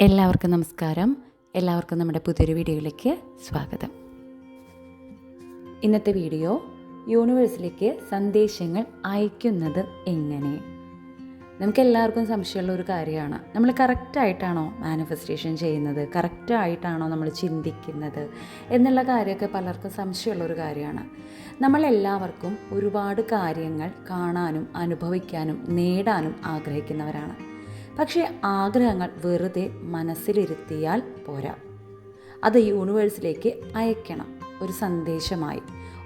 എല്ലാവർക്കും നമസ്കാരം. എല്ലാവർക്കും നമ്മുടെ പുതിയൊരു വീഡിയോയിലേക്ക് സ്വാഗതം. ഇന്നത്തെ വീഡിയോ യൂണിവേഴ്സിലേക്ക് സന്ദേശങ്ങൾ അയക്കുന്നത് എങ്ങനെ. നമുക്കെല്ലാവർക്കും സംശയമുള്ള ഒരു കാര്യമാണ്, നമ്മൾ കറക്റ്റായിട്ടാണോ മാനിഫെസ്റ്റേഷൻ ചെയ്യുന്നത്, കറക്റ്റായിട്ടാണോ നമ്മൾ ചിന്തിക്കുന്നത് എന്നുള്ള കാര്യമൊക്കെ പലർക്കും സംശയമുള്ളൊരു കാര്യമാണ്. നമ്മളെല്ലാവർക്കും ഒരുപാട് കാര്യങ്ങൾ കാണാനും അനുഭവിക്കാനും നേടാനും ആഗ്രഹിക്കുന്നവരാണ്. പക്ഷേ ആഗ്രഹങ്ങൾ വെറുതെ മനസ്സിലിരുത്തിയാൽ പോരാ, അത് യൂണിവേഴ്സിലേക്ക് അയക്കണം, ഒരു സന്ദേശമായി,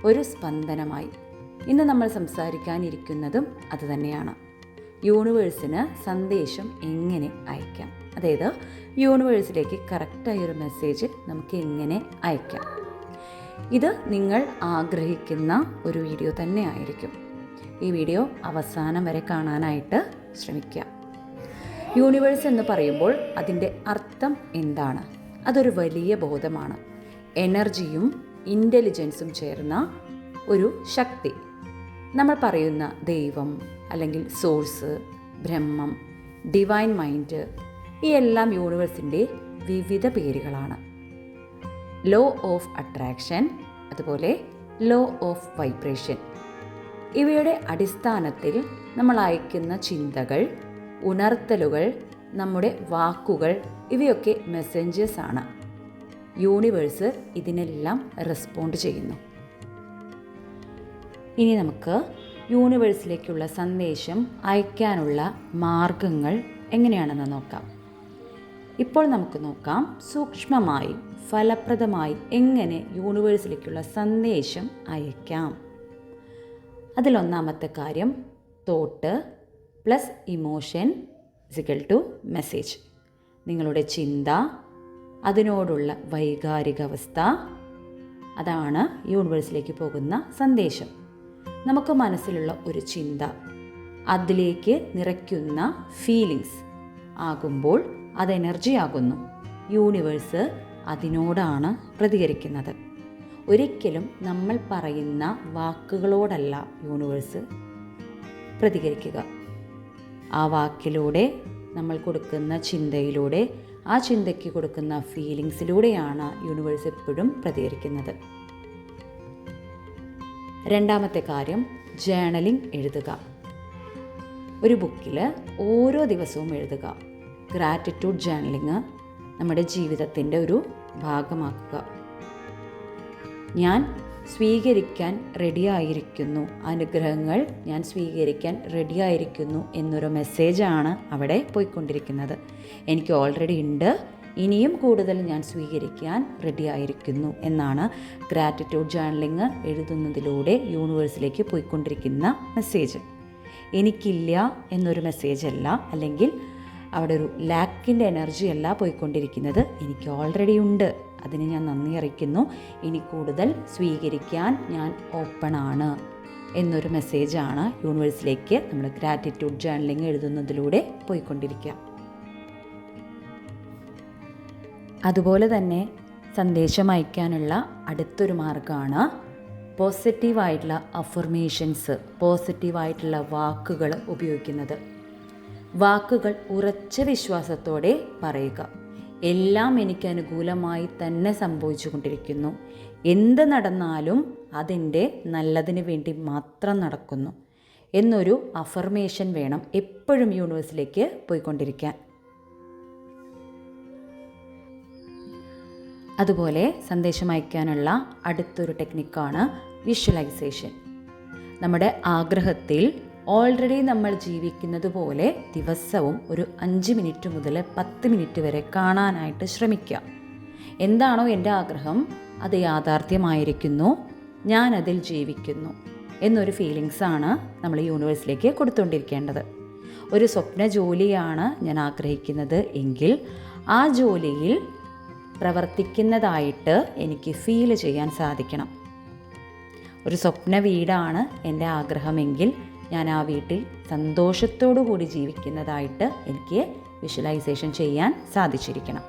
ഒരു സ്പന്ദനമായി. ഇന്ന് നമ്മൾ സംസാരിക്കാനിരിക്കുന്നതും അതുതന്നെയാണ്. യൂണിവേഴ്സിന് സന്ദേശം എങ്ങനെ അയക്കാം, അതായത് യൂണിവേഴ്സിലേക്ക് കറക്റ്റായൊരു മെസ്സേജ് നമുക്ക് എങ്ങനെ അയക്കാം. ഇത് നിങ്ങൾ ആഗ്രഹിക്കുന്ന ഒരു വീഡിയോ തന്നെ ആയിരിക്കും. ഈ വീഡിയോ അവസാനം വരെ കാണാനായിട്ട് ശ്രമിക്കുക. യൂണിവേഴ്സ് എന്ന് പറയുമ്പോൾ അതിൻ്റെ അർത്ഥം എന്താണ്? അതൊരു വലിയ ബോധമാണ്, എനർജിയും ഇൻ്റലിജൻസും ചേർന്ന ഒരു ശക്തി. നമ്മൾ പറയുന്ന ദൈവം അല്ലെങ്കിൽ സോഴ്സ്, ബ്രഹ്മം, ഡിവൈൻ മൈൻഡ്, ഈ എല്ലാം യൂണിവേഴ്സിൻ്റെ വിവിധ പേരുകളാണ്. ലോ ഓഫ് അട്രാക്ഷൻ, അതുപോലെ ലോ ഓഫ് വൈബ്രേഷൻ. ഇവയുടെ അടിസ്ഥാനത്തിൽ നമ്മൾ അയക്കുന്ന ചിന്തകൾ, ഉണർത്തലുകൾ, നമ്മുടെ വാക്കുകൾ, ഇവയൊക്കെ മെസ്സേഞ്ചേഴ്സ് ആണ്. യൂണിവേഴ്സ് ഇതിനെല്ലാം റെസ്പോണ്ട് ചെയ്യുന്നു. ഇനി നമുക്ക് യൂണിവേഴ്സിലേക്കുള്ള സന്ദേശം അയക്കാനുള്ള മാർഗങ്ങൾ എങ്ങനെയാണെന്ന് നോക്കാം. ഇപ്പോൾ നമുക്ക് നോക്കാം സൂക്ഷ്മമായി ഫലപ്രദമായി എങ്ങനെ യൂണിവേഴ്സിലേക്കുള്ള സന്ദേശം അയക്കാം. അതിലൊന്നാമത്തെ കാര്യം, thought plus emotion is equal to message. നിങ്ങളുടെ ചിന്ത, അതിനോടുള്ള വൈകാരികാവസ്ഥ, അതാണ് യൂണിവേഴ്സിലേക്ക് പോകുന്ന സന്ദേശം. നമുക്ക് മനസ്സിലുള്ള ഒരു ചിന്ത, അതിലേക്ക് നിറയ്ക്കുന്ന ഫീലിങ്സ് ആകുമ്പോൾ അത് എനർജി ആകുന്നു. യൂണിവേഴ്സ് അതിനോടാണ് പ്രതികരിക്കുന്നത്. ഒരിക്കലും നമ്മൾ പറയുന്ന വാക്കുകളോടല്ല യൂണിവേഴ്സ് പ്രതികരിക്കുക. ആ വാക്കിലൂടെ, നമ്മൾ കൊടുക്കുന്ന ചിന്തയിലൂടെ, ആ ചിന്തയ്ക്ക് കൊടുക്കുന്ന ഫീലിങ്സിലൂടെയാണ് യൂണിവേഴ്സ് എപ്പോഴും പ്രതികരിക്കുന്നത്. രണ്ടാമത്തെ കാര്യം, ജേണലിംഗ് എഴുതുക. ഒരു ബുക്കിൽ ഓരോ ദിവസവും എഴുതുക. ഗ്രാറ്റിറ്റ്യൂഡ് ജേണലിംഗ് നമ്മുടെ ജീവിതത്തിൻ്റെ ഒരു ഭാഗമാക്കുക. ഞാൻ സ്വീകരിക്കാൻ റെഡിയായിരിക്കുന്നു, അനുഗ്രഹങ്ങൾ ഞാൻ സ്വീകരിക്കാൻ റെഡിയായിരിക്കുന്നു എന്നൊരു മെസ്സേജാണ് അവിടെ പോയിക്കൊണ്ടിരിക്കുന്നത്. എനിക്ക് ഓൾറെഡി ഉണ്ട്, ഇനിയും കൂടുതൽ ഞാൻ സ്വീകരിക്കാൻ റെഡിയായിരിക്കുന്നു എന്നാണ് ഗ്രാറ്റിറ്റ്യൂഡ് ജേണലിംഗ് എഴുതുന്നതിലൂടെ യൂണിവേഴ്സിലേക്ക് പോയിക്കൊണ്ടിരിക്കുന്ന മെസ്സേജ്. എനിക്കില്ല എന്നൊരു മെസ്സേജല്ല, അല്ലെങ്കിൽ അവിടെ ഒരു ലാക്കിൻ്റെ എനർജി അല്ല പോയിക്കൊണ്ടിരിക്കുന്നത്. എനിക്ക് ഓൾറെഡി ഉണ്ട്, അതിന് ഞാൻ നന്ദി അറിയിക്കുന്നു, ഇനി കൂടുതൽ സ്വീകരിക്കാൻ ഞാൻ ഓപ്പണാണ് എന്നൊരു മെസ്സേജാണ് യൂണിവേഴ്സിലേക്ക് നമ്മൾ ഗ്രാറ്റിറ്റ്യൂഡ് ജേണലിംഗ് എഴുതുന്നതിലൂടെ പോയിക്കൊണ്ടിരിക്കുക. അതുപോലെ തന്നെ സന്ദേശം അയക്കാനുള്ള അടുത്തൊരു മാർഗ്ഗമാണ് പോസിറ്റീവായിട്ടുള്ള അഫർമേഷൻസ്, പോസിറ്റീവായിട്ടുള്ള വാക്കുകൾ ഉപയോഗിക്കുന്നത്. വാക്കുകൾ ഉറച്ച വിശ്വാസത്തോടെ പറയുക. എല്ലാം എനിക്ക് അനുകൂലമായി തന്നെ സംഭവിച്ചു കൊണ്ടിരിക്കുന്നു, എന്ത് നടന്നാലും അതിൻ്റെ നല്ലതിന് വേണ്ടി മാത്രം നടക്കുന്നു എന്നൊരു അഫർമേഷൻ വേണം എപ്പോഴും യൂണിവേഴ്സിലേക്ക് പോയിക്കൊണ്ടിരിക്കാൻ. അതുപോലെ സന്ദേശം അയക്കാനുള്ള അടുത്തൊരു ടെക്നിക്കാണ് വിഷ്വലൈസേഷൻ. നമ്മുടെ ആഗ്രഹത്തിൽ ഓൾറെഡി നമ്മൾ ജീവിക്കുന്നത് പോലെ ദിവസവും ഒരു 5 മിനിറ്റ് മുതൽ 10 മിനിറ്റ് വരെ കാണാനായിട്ട് ശ്രമിക്കുക. എന്താണോ എൻ്റെ ആഗ്രഹം അത് യാഥാർത്ഥ്യമായിരിക്കുന്നു, ഞാനതിൽ ജീവിക്കുന്നു എന്നൊരു ഫീലിങ്സാണ് നമ്മൾ യൂണിവേഴ്സിലേക്ക് കൊടുത്തുകൊണ്ടിരിക്കേണ്ടത്. ഒരു സ്വപ്ന ജോലിയാണ് ഞാൻ ആഗ്രഹിക്കുന്നത് എങ്കിൽ ആ ജോലിയിൽ പ്രവർത്തിക്കുന്നതായിട്ട് എനിക്ക് ഫീൽ ചെയ്യാൻ സാധിക്കണം. ഒരു സ്വപ്ന വീടാണ് എൻ്റെ ആഗ്രഹമെങ്കിൽ ഞാൻ ആ വീട്ടിൽ സന്തോഷത്തോടു കൂടി ജീവിക്കുന്നതായിട്ട് എനിക്ക് വിഷ്വലൈസേഷൻ ചെയ്യാൻ സാധിച്ചിരിക്കണം.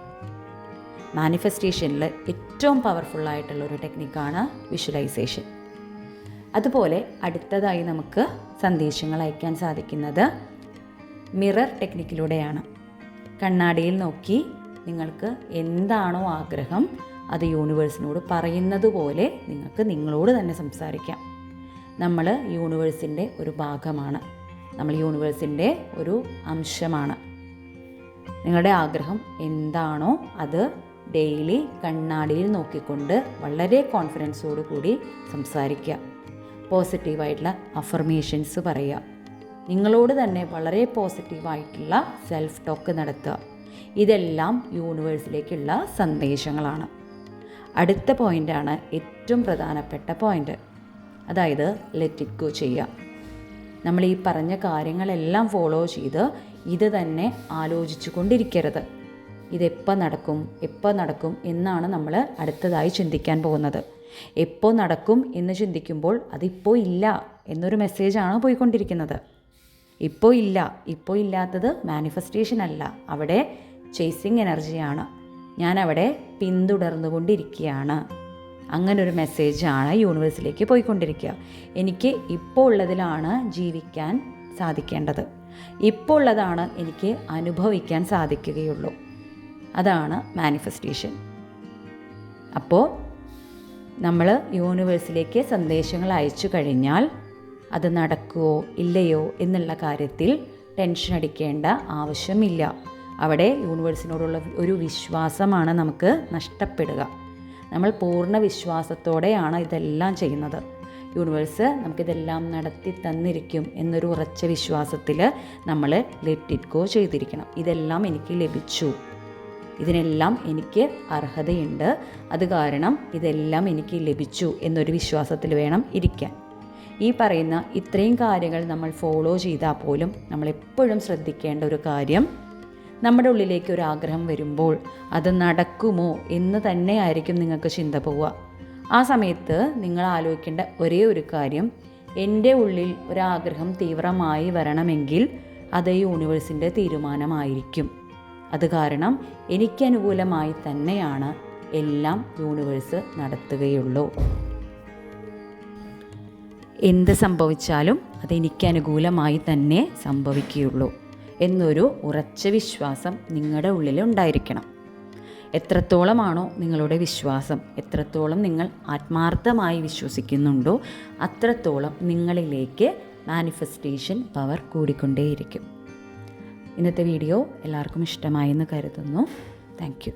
മാനിഫെസ്റ്റേഷനിൽ ഏറ്റവും പവർഫുള്ളായിട്ടുള്ളൊരു ടെക്നിക്കാണ് വിഷ്വലൈസേഷൻ. അതുപോലെ അടുത്തതായി നമുക്ക് സന്ദേശങ്ങൾ അയക്കാൻ സാധിക്കുന്നത് മിറർ ടെക്നിക്കിലൂടെയാണ്. കണ്ണാടിയിൽ നോക്കി നിങ്ങൾക്ക് എന്താണോ ആഗ്രഹം അത് യൂണിവേഴ്സിനോട് പറയുന്നത് പോലെ നിങ്ങൾക്ക് നിങ്ങളോട് തന്നെ സംസാരിക്കാം. നമ്മൾ യൂണിവേഴ്സിൻ്റെ ഒരു ഭാഗമാണ്, നമ്മൾ യൂണിവേഴ്സിൻ്റെ ഒരു അംശമാണ്. നിങ്ങളുടെ ആഗ്രഹം എന്താണോ അത് ഡെയിലി കണ്ണാടിയിൽ നോക്കിക്കൊണ്ട് വളരെ കോൺഫിഡൻസോടു കൂടി സംസാരിക്കുക. പോസിറ്റീവായിട്ടുള്ള അഫർമേഷൻസ് പറയുക. നിങ്ങളോട് തന്നെ വളരെ പോസിറ്റീവായിട്ടുള്ള സെൽഫ് ടോക്ക് നടത്തുക. ഇതെല്ലാം യൂണിവേഴ്സിലേക്കുള്ള സന്ദേശങ്ങളാണ്. അടുത്ത പോയിൻ്റാണ് ഏറ്റവും പ്രധാനപ്പെട്ട പോയിൻ്റ്. അതായത് ലെറ്റ് ഇറ്റ് ഗോ ചെയ്യുക. നമ്മൾ ഈ പറഞ്ഞ കാര്യങ്ങളെല്ലാം ഫോളോ ചെയ്ത് ഇത് തന്നെ ആലോചിച്ചു കൊണ്ടിരിക്കരുത്. ഇതെപ്പോൾ നടക്കും എന്നാണ് നമ്മൾ അടുത്തതായി ചിന്തിക്കാൻ പോകുന്നത്. എപ്പോൾ നടക്കും എന്ന് ചിന്തിക്കുമ്പോൾ അതിപ്പോൾ ഇല്ല എന്നൊരു മെസ്സേജാണ് പോയിക്കൊണ്ടിരിക്കുന്നത്. ഇപ്പോൾ ഇല്ലാത്തത് മാനിഫെസ്റ്റേഷൻ അല്ല, അവിടെ ചേസിങ് എനർജിയാണ്. ഞാനവിടെ പിന്തുടർന്നുകൊണ്ടിരിക്കുകയാണ്. അങ്ങനൊരു മെസ്സേജാണ് യൂണിവേഴ്സിലേക്ക് പോയിക്കൊണ്ടിരിക്കുക. എനിക്ക് ഇപ്പോൾ ഉള്ളതിലാണ് ജീവിക്കാൻ സാധിക്കേണ്ടത്, ഇപ്പോൾ ഉള്ളതാണ് എനിക്ക് അനുഭവിക്കാൻ സാധിക്കുകയുള്ളൂ. അതാണ് മാനിഫെസ്റ്റേഷൻ. അപ്പോൾ നമ്മൾ യൂണിവേഴ്സിലേക്ക് സന്ദേശങ്ങൾ അയച്ചു കഴിഞ്ഞാൽ അത് നടക്കുമോ ഇല്ലയോ എന്നുള്ള കാര്യത്തിൽ ടെൻഷൻ അടിക്കേണ്ട ആവശ്യമില്ല. അവിടെ യൂണിവേഴ്സിനോടുള്ള ഒരു വിശ്വാസമാണ് നമുക്ക് നഷ്ടപ്പെടുക. നമ്മൾ പൂർണ്ണ വിശ്വാസത്തോടെയാണ് ഇതെല്ലാം ചെയ്യുന്നത്. യൂണിവേഴ്സ് നമുക്കിതെല്ലാം നടത്തി തന്നിരിക്കും എന്നൊരു ഉറച്ച വിശ്വാസത്തിൽ നമ്മൾ ലെറ്റ് ഇറ്റ് ഗോ ചെയ്തിരിക്കണം. ഇതെല്ലാം എനിക്ക് ലഭിച്ചു, ഇതിനെല്ലാം എനിക്ക് അർഹതയുണ്ട്, അത് കാരണം ഇതെല്ലാം എനിക്ക് ലഭിച്ചു എന്നൊരു വിശ്വാസത്തിൽ വേണം ഇരിക്കാൻ. ഈ പറയുന്ന ഇത്രയും കാര്യങ്ങൾ നമ്മൾ ഫോളോ ചെയ്താൽ പോലും നമ്മളെപ്പോഴും ശ്രദ്ധിക്കേണ്ട ഒരു കാര്യം, നമ്മുടെ ഉള്ളിലേക്ക് ഒരു ആഗ്രഹം വരുമ്പോൾ അത് നടക്കുമോ എന്ന് തന്നെയായിരിക്കും നിങ്ങൾക്ക് ചിന്ത പോവുക. ആ സമയത്ത് നിങ്ങൾ ആലോചിക്കേണ്ട ഒരേ ഒരു കാര്യം, എൻ്റെ ഉള്ളിൽ ഒരാഗ്രഹം തീവ്രമായി വരണമെങ്കിൽ അത് യൂണിവേഴ്സിൻ്റെ തീരുമാനമായിരിക്കും. അത് കാരണം എനിക്കനുകൂലമായി തന്നെയാണ് എല്ലാം യൂണിവേഴ്സ് നടത്തുകയുള്ളൂ. എന്ത് സംഭവിച്ചാലും അതെനിക്കനുകൂലമായി തന്നെ സംഭവിക്കുകയുള്ളൂ എന്നൊരു ഉറച്ച വിശ്വാസം നിങ്ങളുടെ ഉള്ളിൽ ഉണ്ടായിരിക്കണം. എത്രത്തോളമാണോ നിങ്ങളുടെ വിശ്വാസം, എത്രത്തോളം നിങ്ങൾ ആത്മാർത്ഥമായി വിശ്വസിക്കുന്നുണ്ടോ അത്രത്തോളം നിങ്ങളിലേക്ക് മാനിഫെസ്റ്റേഷൻ പവർ കൂടിക്കൊണ്ടേയിരിക്കും. ഇന്നത്തെ വീഡിയോ എല്ലാവർക്കും ഇഷ്ടമായെന്ന് കരുതുന്നു. Thank you.